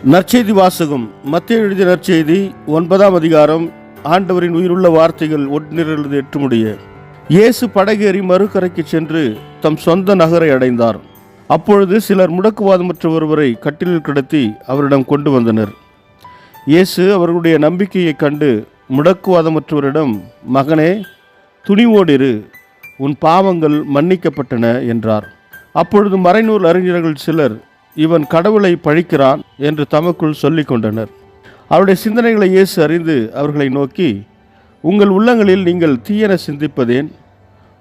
நற்செய்தி வாசகம். மத்தேயு எழுதிய நற்செய்தி 9ஆம் அதிகாரம். ஆண்டவரின் உயிருள்ள வார்த்தைகள் 1-8 முடிய. இயேசு படகேறி மறுகரைக்கு சென்று தம் சொந்த நகரை அடைந்தார். அப்பொழுது சிலர் முடக்குவாதமற்ற ஒருவரை கட்டிலில் கிடத்தி அவரிடம் கொண்டு வந்தனர். இயேசு அவர்களுடைய நம்பிக்கையை கண்டு முடக்குவாதமற்றவரிடம், மகனே, துணிவோடிரு, உன் பாவங்கள் மன்னிக்கப்பட்டன என்றார். அப்பொழுது மறைநூல் அறிஞர்கள் சிலர், இவன் கடவுளை பழிக்கிறான் என்று தமக்குள் சொல்லிக் கொண்டனர். அவருடைய சிந்தனைகளை இயேசு அறிந்து அவர்களை நோக்கி, உங்கள் உள்ளங்களில் நீங்கள் தீயன சிந்திப்பதேன்?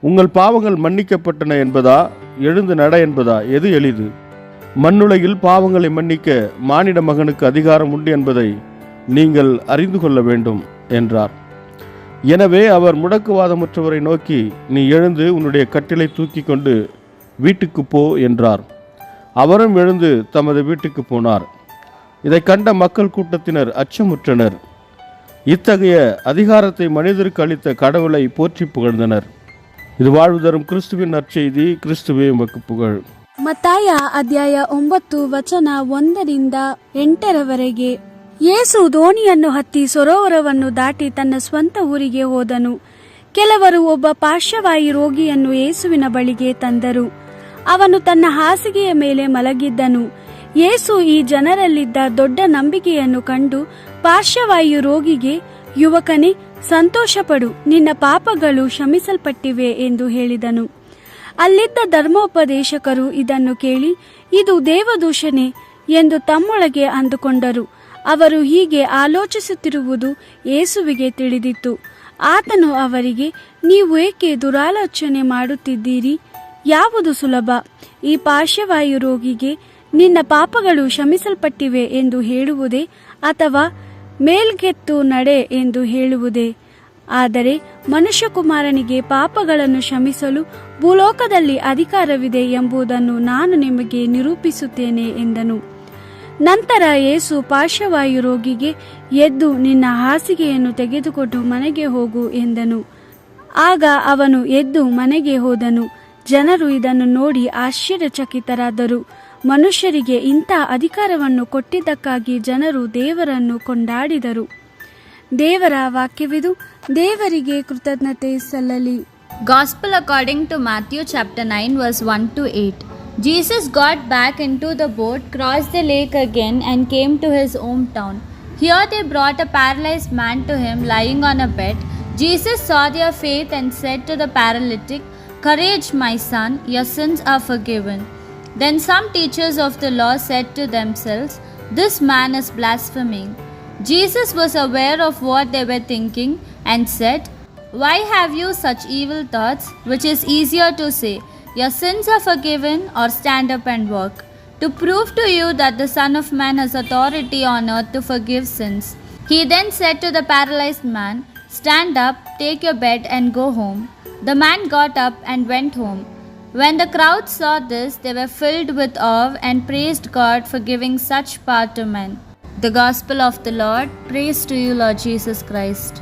உங்கள் பாவங்கள் மன்னிக்கப்பட்டன என்பதா, எழுந்து நட என்பதா, எது எளிது? மண்ணுலகில் பாவங்களை மன்னிக்க மானிட மகனுக்கு அதிகாரம் உண்டு என்பதை நீங்கள் அறிந்து கொள்ள வேண்டும் என்றார். எனவே அவர் முடக்குவாதமற்றவரை நோக்கி, நீ எழுந்து உன்னுடைய கட்டிலை தூக்கி கொண்டு வீட்டுக்கு போ என்றார். அவரும் எழுந்து தமது வீட்டுக்கு போனார். இதை கண்ட மக்கள் கூட்டத்தினர் அச்சமுற்றனர். இத்தகைய அதிகாரத்தை மனிதருக்கு அளித்த கடவுளை போற்றி புகழ்ந்தனர். இது வாழ்வு தரும் கிறிஸ்துவின் நற்செய்தி. கிறிஸ்துவே உமக்கு புகழ். ಮತ್ತಾಯ ಅಧ್ಯಾಯ 9 ವಚನ 1-8. ಯೇಸು ದೋಣಿಯನ್ನು ಹತ್ತಿ ಸರೋವರವನ್ನು ದಾಟಿ ತನ್ನ ಸ್ವಂತ ಊರಿಗೆ ಹೋದನು. ಕೆಲವರು ಒಬ್ಬ ಪಾರ್ಶ್ವವಾಯು ರೋಗಿಯನ್ನು ಯೇಸುವಿನ ಬಳಿಗೆ ತಂದರು. ಅವನು ತನ್ನ ಹಾಸಿಗೆಯ ಮೇಲೆ ಮಲಗಿದ್ದನು. ಯೇಸು ಈ ಜನರಲ್ಲಿದ್ದ ದೊಡ್ಡ ನಂಬಿಕೆಯನ್ನು ಕಂಡು ಪಾರ್ಶ್ವವಾಯು ರೋಗಿಗೆ, ಯುವಕನೇ, ಸಂತೋಷಪಡು, ನಿನ್ನ ಪಾಪಗಳು ಕ್ಷಮಿಸಲ್ಪಟ್ಟಿವೆ ಎಂದು ಹೇಳಿದನು. ಅಲ್ಲಿದ್ದ ಧರ್ಮೋಪದೇಶಕರು ಇದನ್ನು ಕೇಳಿ, ಇದು ದೇವದೂಷಣೆ ಎಂದು ತಮ್ಮೊಳಗೆ ಅಂದುಕೊಂಡರು. ಅವರು ಹೀಗೆ ಆಲೋಚಿಸುತ್ತಿರುವುದು ಯೇಸುವಿಗೆ ತಿಳಿದಿತ್ತು. ಆತನು ಅವರಿಗೆ, ನೀವು ಏಕೆ ದುರಾಲೋಚನೆ ಮಾಡುತ್ತಿದ್ದೀರಿ? ಯಾವುದು ಸುಲಭ, ಈ ಪಾರ್ಶ್ವವಾಯು ರೋಗಿಗೆ, ನಿನ್ನ ಪಾಪಗಳು ಕ್ಷಮಿಸಲ್ಪಟ್ಟಿವೆ ಎಂದು ಹೇಳುವುದೇ, ಅಥವಾ ಮೇಲ್ಗೆತ್ತು ನಡೆ ಎಂದು ಹೇಳುವುದೇ? ಆದರೆ ಮನುಷ್ಯಕುಮಾರನಿಗೆ ಪಾಪಗಳನ್ನು ಕ್ಷಮಿಸಲು ಭೂಲೋಕದಲ್ಲಿ ಅಧಿಕಾರವಿದೆ ಎಂಬುದನ್ನು ನಾನು ನಿಮಗೆ ನಿರೂಪಿಸುತ್ತೇನೆ ಎಂದನು. ನಂತರ ಯೇಸು ಪಾರ್ಶ್ವವಾಯು ರೋಗಿಗೆ, ಎದ್ದು ನಿನ್ನ ಹಾಸಿಗೆಯನ್ನು ತೆಗೆದುಕೊಂಡು ಮನೆಗೆ ಹೋಗು ಎಂದನು. ಆಗ ಅವನು ಎದ್ದು ಮನೆಗೆ ಹೋದನು. ಜನರು ಇದನ್ನು ನೋಡಿ ಆಶ್ಚರ್ಯಚಕಿತರಾದರು. ಮನುಷ್ಯರಿಗೆ ಇಂಥ ಅಧಿಕಾರವನ್ನು ಕೊಟ್ಟಿದ್ದಕ್ಕಾಗಿ ಜನರು ದೇವರನ್ನು ಕೊಂಡಾಡಿದರು. ದೇವರ ವಾಕ್ಯವಿದು. ದೇವರಿಗೆ ಕೃತಜ್ಞತೆ ಸಲ್ಲಲಿ. Gospel according to Matthew chapter 9 verse 1-8. Jesus got back into the boat, crossed the lake again and came to his hometown. Here they brought a paralyzed man to him lying on a bed. Jesus saw their faith and said to the paralytic, "Courage, my son, your sins are forgiven." Then some teachers of the law said to themselves, "This man is blaspheming." Jesus was aware of what they were thinking and said, "Why have you such evil thoughts? Which is easier to say, 'Your sins are forgiven,' or 'Stand up and walk'? To prove to you that the Son of Man has authority on earth to forgive sins." He then said to the paralyzed man, "Stand up, take your bed and go home." The man got up and went home. When the crowd saw this, they were filled with awe and praised God for giving such power to men. The Gospel of the Lord. Praise to you, Lord Jesus Christ.